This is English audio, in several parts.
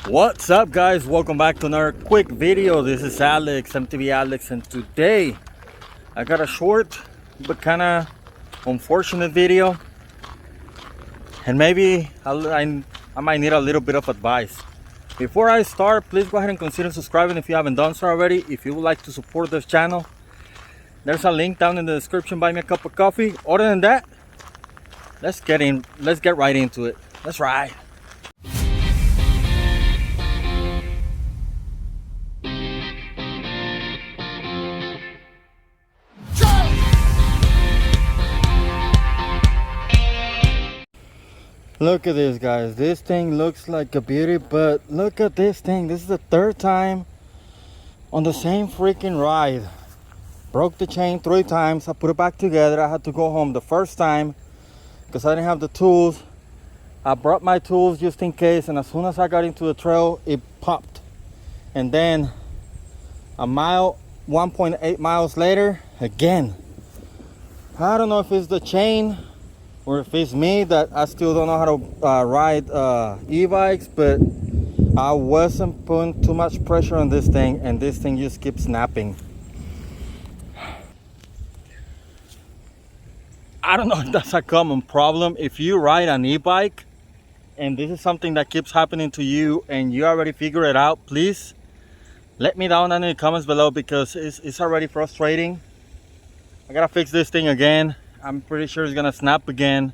What's up, guys? Welcome back to another quick video. This is Alex, MTV Alex, and today I got a short but kind of unfortunate video, and maybe I might need a little bit of advice. Before I start, please go ahead and consider subscribing if you haven't done so already. If you would like to support this channel, there's a link down in the description. Buy me a cup of coffee. Other than that, let's get right into it. Let's ride. Look at this, guys. This thing looks like a beauty, but look at this thing. This is the third time on the same freaking ride. Broke the chain 3 times. I put it back together. I had to go home the first time because I didn't have the tools. I brought my tools just in case, and as soon as I got into the trail, it popped. And then a mile, 1.8 miles later, again. I don't know if it's the chain or if it's me that I still don't know how to ride e-bikes, but I wasn't putting too much pressure on this thing, and this thing just keeps snapping. I don't know if that's a common problem. If you ride an e-bike and this is something that keeps happening to you and you already figure it out, please let me down in the comments below, because it's already frustrating. I gotta fix this thing again. I'm pretty sure it's gonna snap again.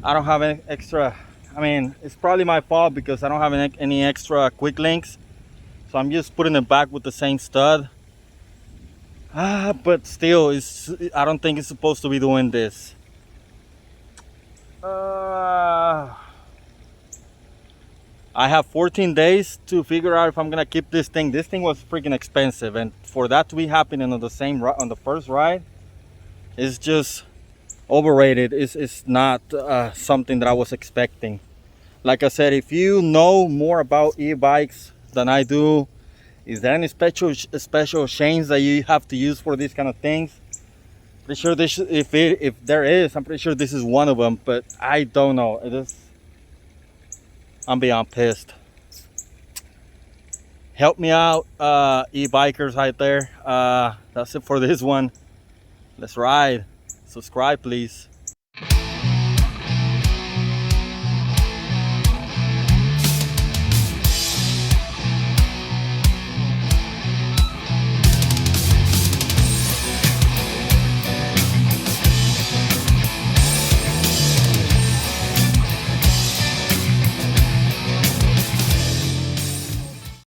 I don't have any extra, I mean, it's probably my fault because I don't have any extra quick links, so I'm just putting it back with the same stud. But still, I don't think it's supposed to be doing this. I have 14 days to figure out if I'm gonna keep this thing. This thing was freaking expensive, and for that to be happening on the first ride, it's just overrated. It's not something that I was expecting. Like I said, if you know more about e-bikes than I do, is there any special chains that you have to use for these kind of things? Pretty sure this, if there is, I'm pretty sure this is one of them, but I don't know. I'm beyond pissed. Help me out, e-bikers out there. That's it for this one. Let's ride. Subscribe, please.